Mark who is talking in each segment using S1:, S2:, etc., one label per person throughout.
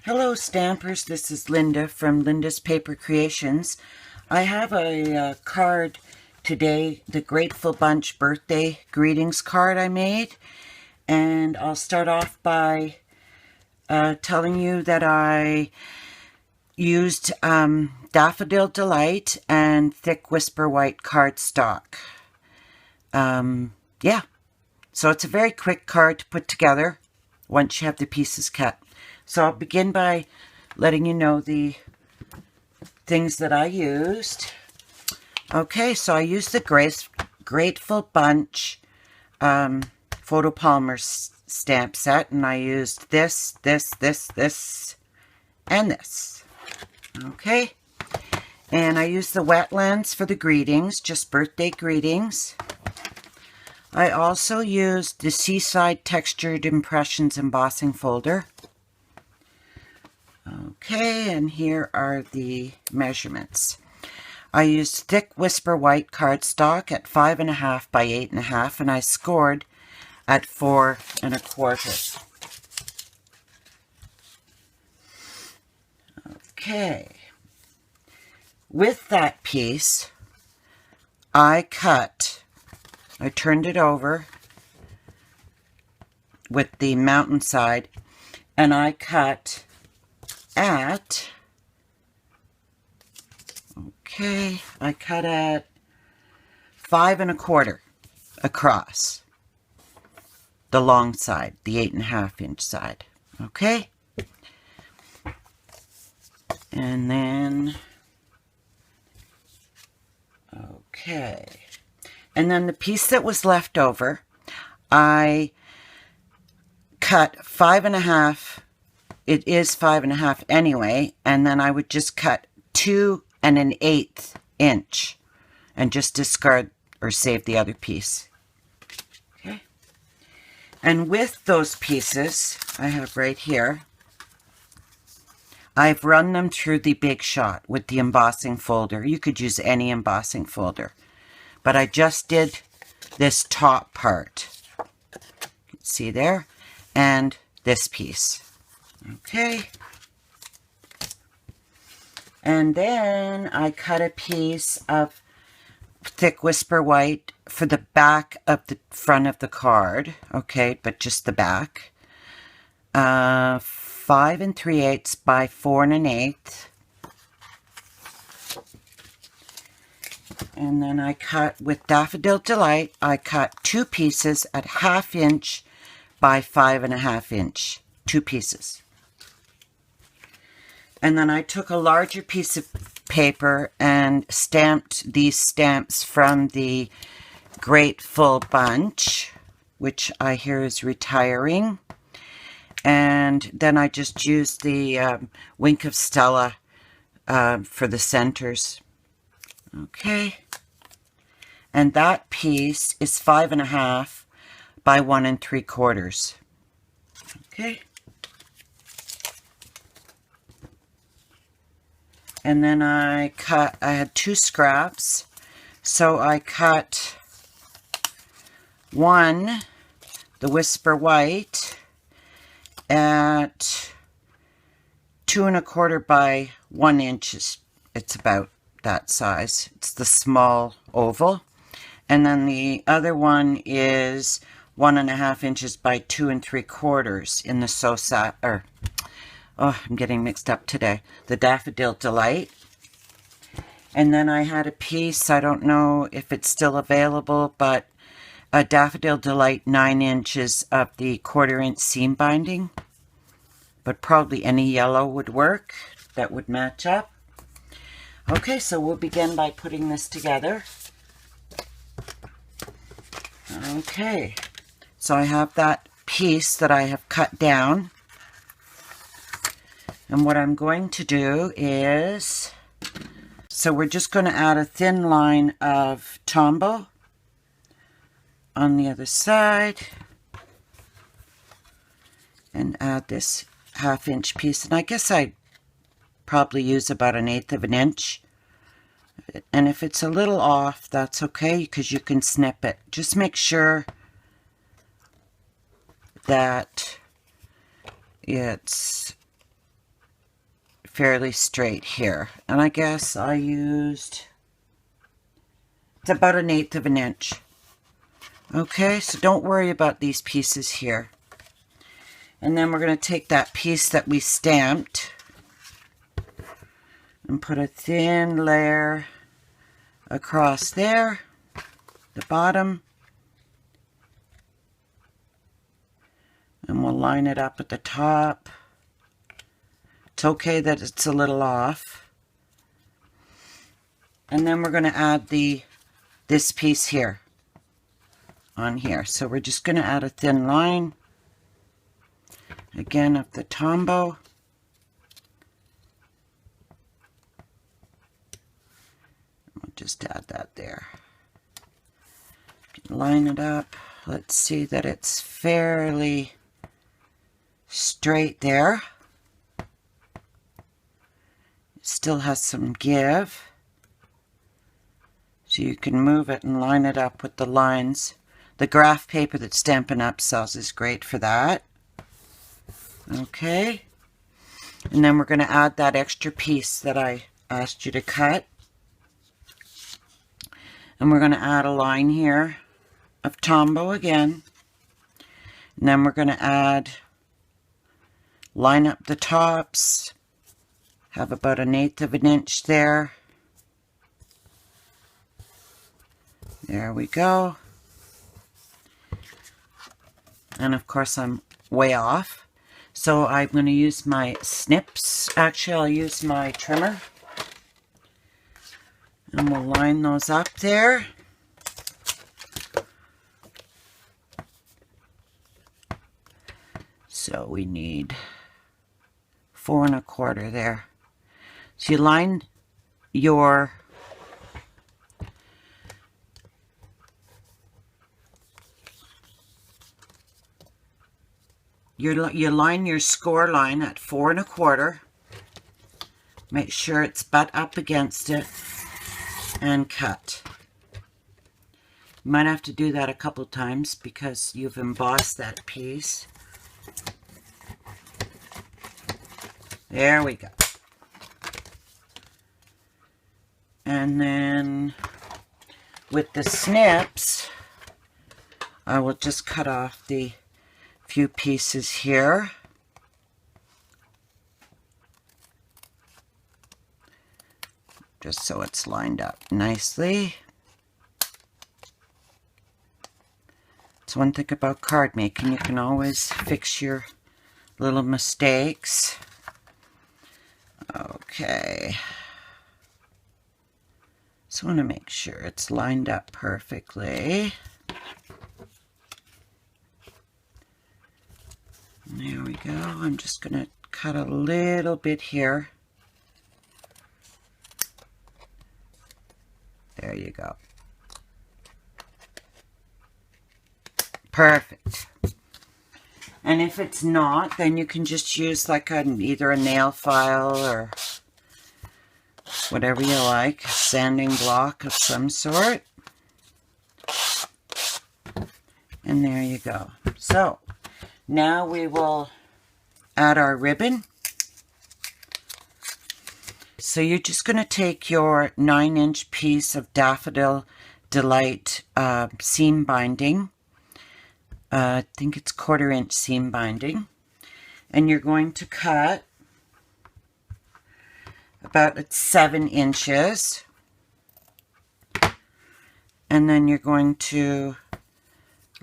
S1: Hello Stampers, this is Linda from Linda's Paper Creations. I have a card today, the Grateful Bunch birthday greetings card I made. And I'll start off by telling you that I used Daffodil Delight and Thick Whisper White cardstock. Yeah, so it's a very quick card to put together once you have the pieces cut. So I'll begin by letting you know the things that I used. Okay, so I used the Grateful Bunch photopolymer stamp set, and I used this, and this. Okay, and I used the Wetlands for the greetings, just birthday greetings. I also used the Seaside Textured Impressions embossing folder. Okay, and here are the measurements. I used Thick Whisper White cardstock at 5.5 by 8.5, and I scored at 4 1/4. Okay, with that piece, I turned it over with the mountainside, and I cut at, I cut at 5 1/4 across the long side, the 8.5 inch side. Okay, and then the piece that was left over, I cut 5 1/2. It is 5 1/2 anyway, and then I would just cut 2 1/8 inch and just discard or save the other piece. Okay, and with those pieces I have right here, I've run them through the Big Shot with the embossing folder. You could use any embossing folder, but I just did this top part, you can see there, and this piece. Okay, and then I cut a piece of Thick Whisper White for the back of the front of the card. Okay, but just the back. 5 3/8 by 4 1/8. And then I cut with Daffodil Delight, I cut 2 pieces at 1/2 inch by 5 1/2 inch. 2 pieces. And then I took a larger piece of paper and stamped these stamps from the Grateful Bunch, which I hear is retiring. And then I just used the Wink of Stella for the centers. Okay. And that piece is 5 1/2 by 1 3/4. Okay. And then I had 2 scraps, so I cut one, the Whisper White, at 2 1/4 by 1 inch. It's about that size. It's the small oval. And then the other one is 1 1/2 inches by 2 3/4 in the I'm getting mixed up today. The Daffodil Delight. And then I had a piece, I don't know if it's still available, but a Daffodil Delight 9 inches of the 1/4 inch seam binding. But probably any yellow would work. That would match up. Okay, so we'll begin by putting this together. Okay, so I have that piece that I have cut down. And what I'm going to do is, so we're just going to add a thin line of Tombow on the other side and add this 1/2 inch piece. And I guess I probably use about 1/8 inch. And if it's a little off, that's okay, because you can snip it. Just make sure that it's fairly straight here. And I guess I used, it's about 1/8 of an inch. Okay, so don't worry about these pieces here. And then we're going to take that piece that we stamped and put a thin layer across there, the bottom. And we'll line it up at the top. It's okay that it's a little off. And then we're going to add this piece here on here. So we're just going to add a thin line again of the Tombow. We'll just add that there. Line it up. Let's see that it's fairly straight there. It still has some give. So you can move it and line it up with the lines. The graph paper that Stampin' Up! Sells is great for that. Okay. And then we're going to add that extra piece that I asked you to cut. And we're going to add a line here of Tombow again. And then we're going to line up the tops. Have about 1/8 of an inch there. There we go. And of course I'm way off. So I'm going to use my snips. Actually, I'll use my trimmer. And we'll line those up there. So we need 4 1/4 there. So you line you line your score line at 4 1/4. Make sure it's butt up against it and cut. You might have to do that a couple times because you've embossed that piece. There we go. And then with the snips, I will just cut off the few pieces here. Just so it's lined up nicely. It's one thing about card making, you can always fix your little mistakes. Okay. Just want to make sure it's lined up perfectly. There we go. I'm just going to cut a little bit here. There you go. Perfect. And if it's not, then you can just use like either a nail file or whatever you like, a sanding block of some sort. And there you go. So now we will add our ribbon. So you're just going to take your 9-inch piece of Daffodil Delight seam binding. I think it's 1/4 inch seam binding. And you're going to cut about 7 inches. And then you're going to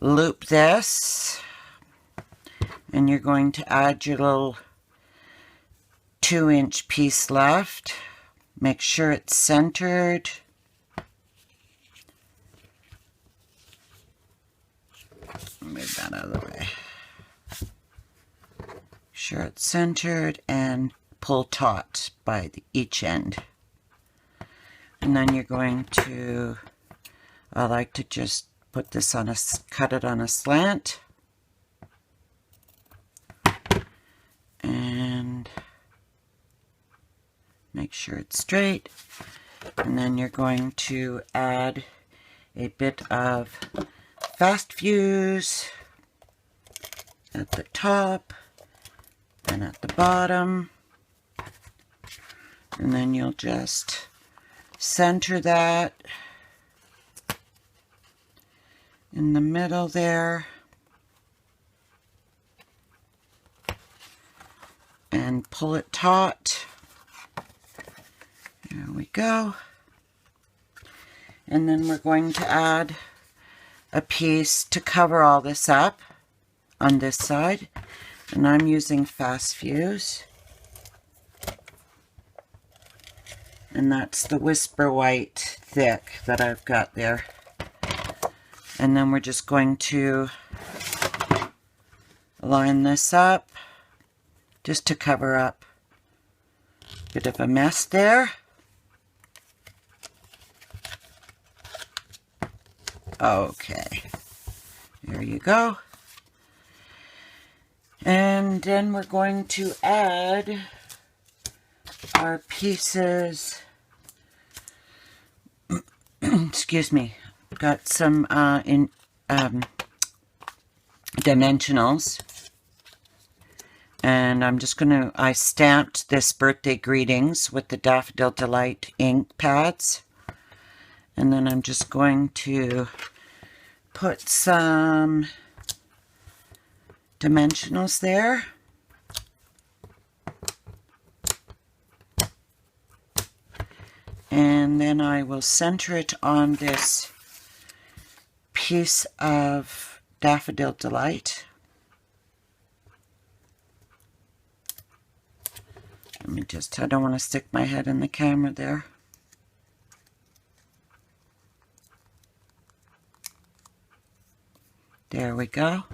S1: loop this. And you're going to add your little 2-inch piece left. Make sure it's centered. Move that out of the way. Sure it's centered and pull taut by each end. And then you're going to, I like to just put this on cut it on a slant. And make sure it's straight. And then you're going to add a bit of fast fuse at the top and at the bottom. And then you'll just center that in the middle there. And pull it taut. There we go. And then we're going to add a piece to cover all this up on this side. And I'm using Fast Fuse. And that's the Whisper White thick that I've got there. And then we're just going to line this up just to cover up a bit of a mess there. Okay, there you go. And then we're going to add our pieces. Excuse me. Got some dimensionals. And I'm just going to, I stamped this birthday greetings with the Daffodil Delight ink pads. And then I'm just going to put some dimensionals there. And then I will center it on this piece of Daffodil Delight. Let me just, I don't want to stick my head in the camera there. There we go.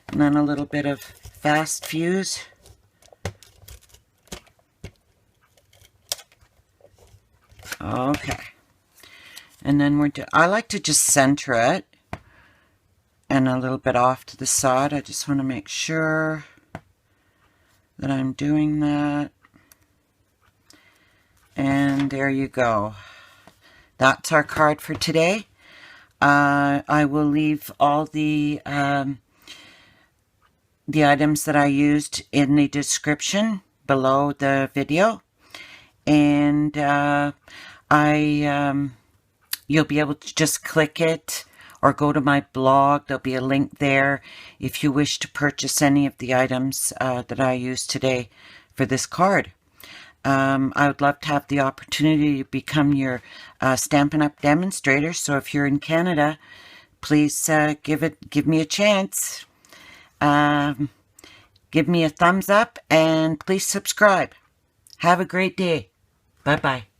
S1: And then a little bit of Fast Fuse. Okay. And then I like to just center it and a little bit off to the side. I just want to make sure that I'm doing that. And there you go. That's our card for today. I will leave all the items that I used in the description below the video. And you'll be able to just click it or go to my blog. There'll be a link there if you wish to purchase any of the items that I used today for this card. I would love to have the opportunity to become your Stampin' Up! Demonstrator. So if you're in Canada, please give me a chance. Give me a thumbs up and please subscribe. Have a great day. Bye-bye.